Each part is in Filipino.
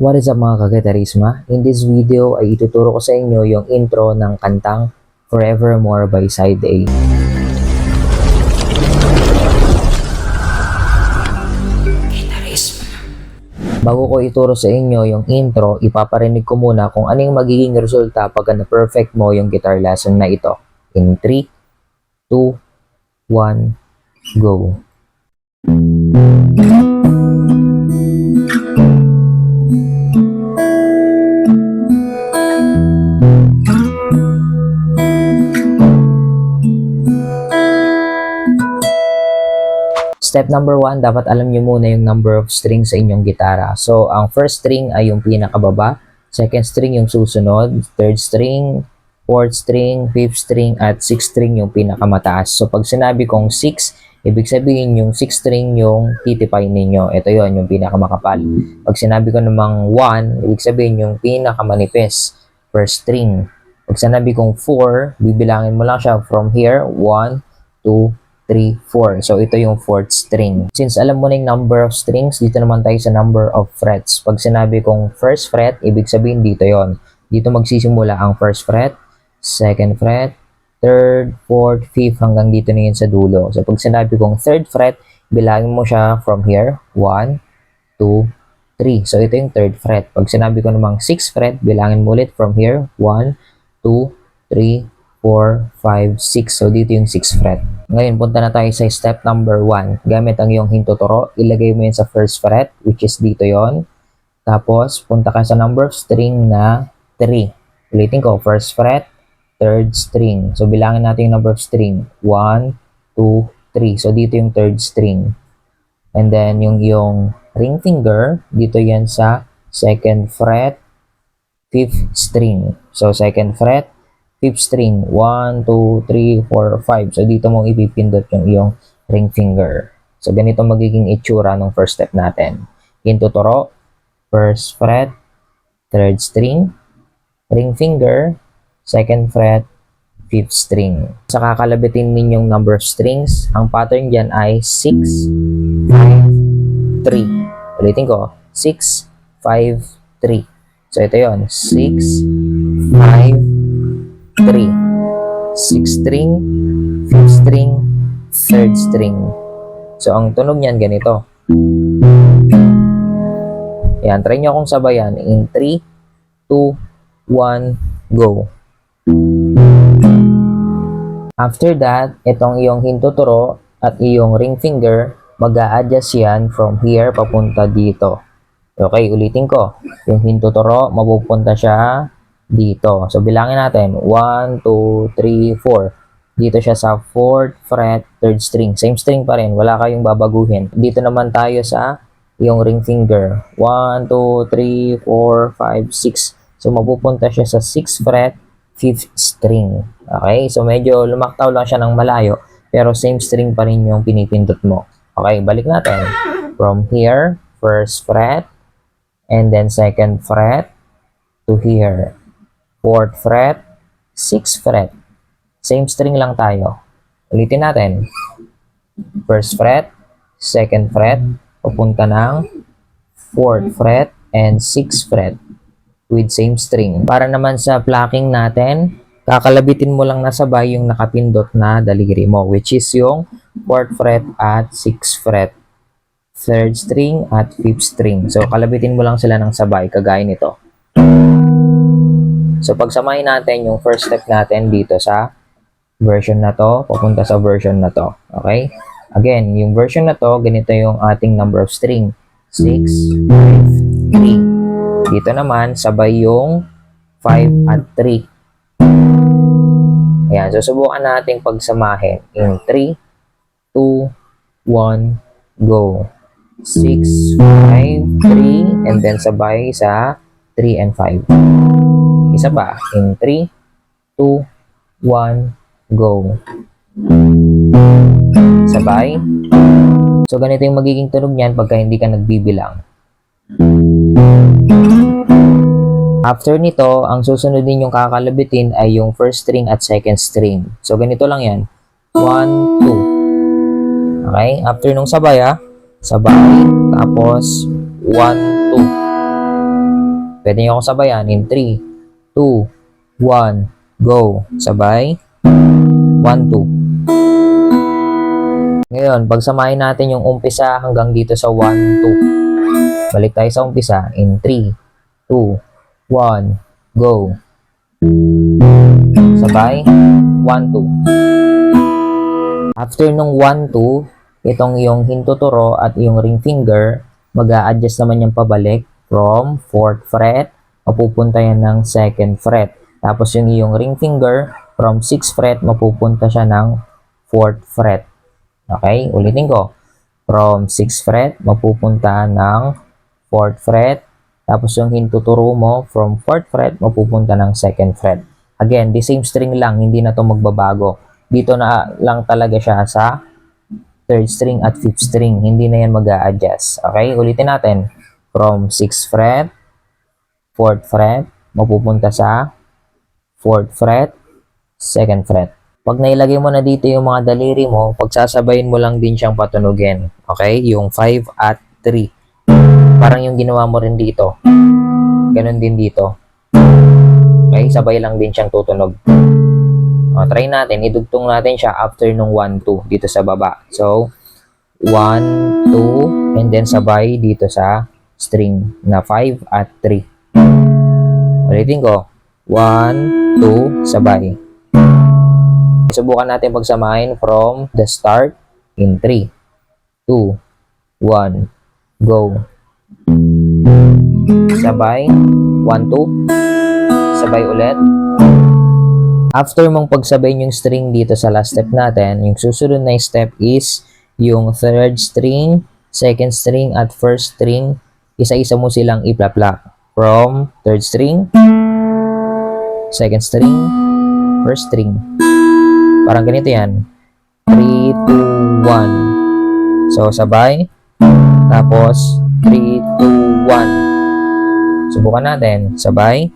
What is up mga kagitarisma? In this video ay ituturo ko sa inyo yung intro ng kantang Forevermore by Side A. Bago ko ituro sa inyo yung intro, ipaparinig ko muna kung ano yung magiging resulta pag na-perfect mo yung guitar lesson na ito. In 3, 2, 1, go! Step number 1, dapat alam nyo muna yung number of strings sa inyong gitara. So, ang first string ay yung pinakababa, second string yung susunod, third string, fourth string, fifth string, at sixth string yung pinakamataas. So, pag sinabi kong 6, ibig sabihin yung sixth string yung titipay ninyo. Ito yon yung pinakamakapal. Pag sinabi ko namang 1, ibig sabihin yung pinakamanipis, first string. Pag sinabi kong 4, bibilangin mo lang siya from here, 1, 2, 3, 4. So, ito yung fourth string. Since alam mo na yung number of strings, dito naman tayo sa number of frets. Pag sinabi kong first fret, ibig sabihin dito yon. Dito magsisimula ang first fret, second fret, third, fourth, fifth, hanggang dito na yun sa dulo. So, pag sinabi kong third fret, bilangin mo siya from here, 1, 2, 3. So, ito yung third fret. Pag sinabi ko namang 6th fret, bilangin mo ulit from here, 1, 2, 3, 4, 5, 6. So, dito yung 6th fret. Ngayon, punta na tayo sa step number 1. Gamit ang iyong hintuturo, ilagay mo yun sa first fret, which is dito yon. Tapos, punta ka sa number of string na 3. Ulitin ko, first fret, third string. So, bilangin natin yung number of string. 1, 2, 3. So, dito yung third string. And then, yung iyong ring finger, dito yan sa second fret, fifth string. So, second fret, fifth string, 1, 2, 3, 4, 5. So, dito mo ipipindot yung iyong ring finger. So, ganito magiging itsura ng first step natin. Hintuturo, first fret, third string, ring finger, second fret, fifth string. Sa kakalabitin ninyong number of strings, ang pattern dyan ay 6, 5, 3. Ulitin ko, 6, 5, 3. So, ito yon 6, 5, 3. 6th string, 5th string, 3rd string. So, ang tunog niyan ganito. Ayan, try nyo akong sabayan. In 3, 2, 1, go. After that, itong iyong hintuturo at iyong ring finger, mag-a-adjust yan from here papunta dito. Okay, ulitin ko. Yung hintuturo, mapupunta siya dito. So, bilangin natin. 1, 2, 3, 4. Dito siya sa 4th fret, 3rd string. Same string pa rin. Wala kayong babaguhin. Dito naman tayo sa yung ring finger. 1, 2, 3, 4, 5, 6. So, mapupunta siya sa 6th fret, 5th string. Okay? So, medyo lumaktaw lang siya ng malayo. Pero same string pa rin yung pinipindot mo. Okay? Balik natin. From here, 1st fret, and then 2nd fret to here. 4th fret, 6th fret. Same string lang tayo. Ulitin natin. 1st fret, 2nd fret, papunta ng 4th fret and 6th fret with same string. Para naman sa plucking natin, kakalabitin mo lang na sabay yung nakapindot na daliri mo, which is yung 4th fret at 6th fret, 3rd string at 5th string. So, kalabitin mo lang sila ng sabay, kagaya nito. So, pagsamahin natin yung first step natin dito sa version na to, papunta sa version na to. Okay? Again, yung version na to, ganito yung ating number of string. 6, 5, 3. Dito naman, sabay yung 5 at 3. Ayan, so subukan natin pagsamahin. In 3, 2, 1, go. 6, 5, 3, and then sabay sa 3 and 5. Isa pa. In 3, 2, 1, go. Sabay. So, ganito yung magiging tunog niyan pagka hindi ka nagbibilang. After nito, ang susunod din yung kakalabitin ay yung first string at second string. So, ganito lang yan. 1, 2. Okay? After nung sabay, sabay. Tapos, 1, 2. Pwede nyo akong sabayan in 3, 2, 1, go. Sabay. 1, 2. Ngayon, pagsamahin natin yung umpisa hanggang dito sa 1, 2. Balik tayo sa umpisa in 3, 2, 1, go. Sabay. 1, 2. After nung 1, 2, itong yung hintuturo at yung ring finger, mag-a-adjust naman yung pabalik from 4th fret, mapupunta yan ng 2nd fret. Tapos yung iyong ring finger, from 6th fret, mapupunta siya ng 4th fret. Okay, ulitin ko. From 6th fret, mapupunta ng 4th fret. Tapos yung hintuturo mo, from 4th fret, mapupunta ng 2nd fret. Again, the same string lang, hindi na to magbabago. Dito na lang talaga siya sa 3rd string at 5th string. Hindi na yan mag-a-adjust. Okay, ulitin natin. From 6th fret, 4th fret, mapupunta sa 4th fret, 2nd fret. Pag nailagay mo na dito yung mga daliri mo, pagsasabayin mo lang din siyang patunugin. Okay? Yung 5 at 3. Parang yung ginawa mo rin dito. Ganon din dito. Okay? Sabay lang din siyang tutunog. O, try natin. Idugtong natin siya after nung 1, 2 dito sa baba. So, 1, 2, and then sabay dito sa string na 5 at 3. Ulitin ko. 1, 2, sabay. Subukan natin pagsamahin from the start in 3, 2, 1, go. Sabay. 1, 2. Sabay ulit. After mong pagsabay yung string dito sa last step natin, yung susunod na step is yung 3rd string, 2nd string, at 1st string. Isa-isa mo silang iplaplak. From 3rd string, 2nd string, 1st string. Parang ganito yan. 3, 2, 1. So, sabay. Tapos, 3, 2, 1. Subukan natin. Sabay.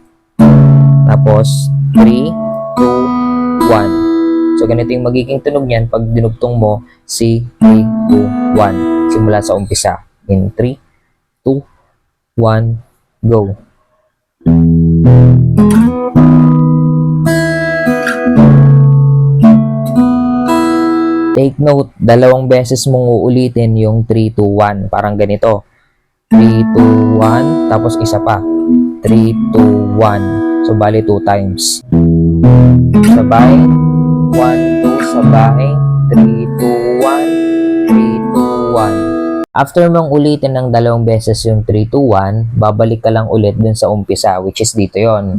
Tapos, 3, 2, 1. So, ganito yung magiging tunog niyan pag dinugtong mo si 3, 2, 1. Simula sa umpisa. In 3, 2, 1, go. Take note, dalawang beses mong uulitin yung 3, 2, 1. Parang ganito. 3, 2, 1. Tapos isa pa. 3, 2, 1. So, bali 2 times. Sabay. 1, 2, sabay. 3, 2, 1. 3, 2, 1. After mong ulitin ng dalawang beses yung 3, 2, 1, babalik ka lang ulit dun sa umpisa, which is dito yon.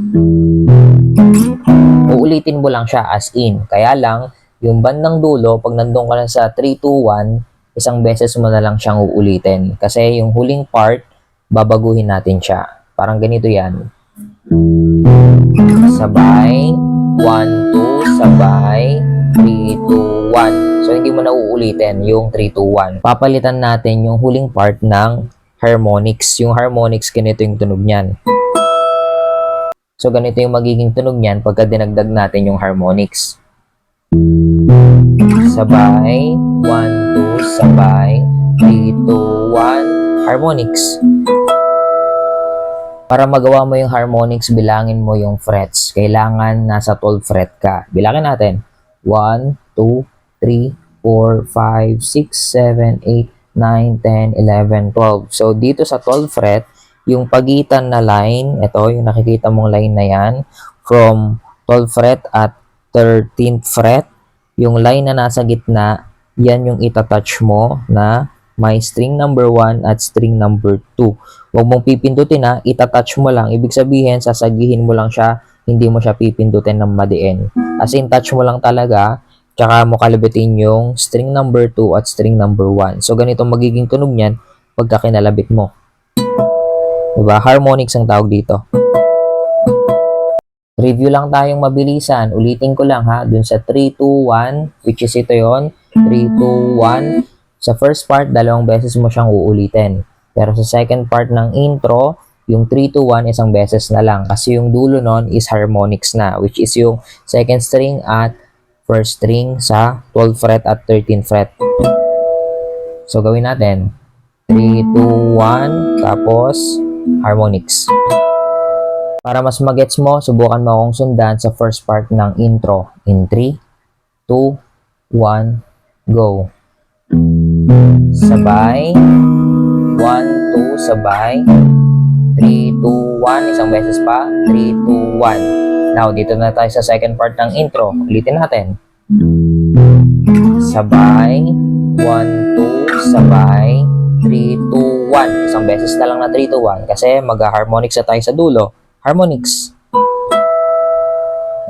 Uulitin mo lang siya as in. Kaya lang, yung bandang dulo, pag nandun ka lang sa 3, 2, 1, isang beses mo na lang siyang uulitin. Kasi yung huling part, babaguhin natin siya. Parang ganito yan. Sabay. 1, 2, sabay. 3, 2, 1. So, hindi mo na uulitin yung 3, 2, 1. Papalitan natin yung huling part ng harmonics. Yung harmonics, ganito yung tunog niyan. So, ganito yung magiging tunog niyan pagka dinagdag natin yung harmonics. Sabay. 1, 2, sabay. 3, 2, 1. Harmonics. Para magawa mo yung harmonics, bilangin mo yung frets. Kailangan nasa 12 fret ka. Bilangin natin. 1, 2, 3, 4, 5, 6, 7, 8, 9, 10, 11, 12. So, dito sa 12 fret, yung pagitan na line, ito, yung nakikita mong line na yan, from 12 fret at 13th fret, yung line na nasa gitna, yan yung itatouch mo na may string number 1 at string number 2. Huwag mong pipindutin ha, itatouch mo lang. Ibig sabihin, sasagihin mo lang siya, hindi mo siya pipindutin ng madiin. As in, touch mo lang talaga, tsaka mo kalabitin yung string number 2 at string number 1. So, ganito magiging tunog niyan pagka kinalabit mo. Diba? Harmonics ang tawag dito. Review lang tayong mabilisan. Ulitin ko lang ha, dun sa 3, 2, 1, which is ito yon 3, 2, 1. Sa first part, dalawang beses mo siyang uulitin. Pero sa second part ng intro, yung 3, 2, 1 isang beses na lang. Kasi yung dulo nun is harmonics na, which is yung second string at first string sa 12th fret at 13th fret. So, gawin natin. 3, 2, 1, tapos harmonics. Para mas magets mo, subukan mo akong sundan sa first part ng intro. In 3, 2, 1, go. Sabay. 1, 2, sabay. 3, 2, 1. Isang beses pa. 3, 2, 1. Now, dito na tayo sa second part ng intro. Ulitin natin. Sabay. 1, 2, sabay. 3, 2, 1. Isang beses na lang na 3, 2, 1. Kasi mag-harmonics na tayo sa dulo. Harmonics.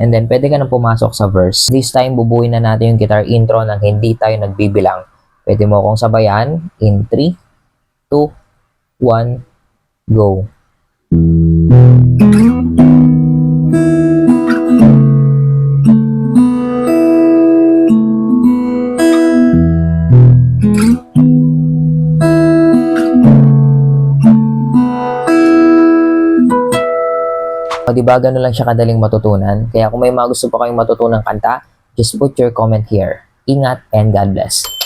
And then, pwede ka na pumasok sa verse. This time, bubuin na natin yung guitar intro nang hindi tayo nagbibilang. Pwede mo akong sabayan. In 3, 2, 1, go. O diba, ganun lang siya kadaling matutunan. Kaya kung may mga gusto pa kayong matutunang kanta, just put your comment here. Ingat and God bless.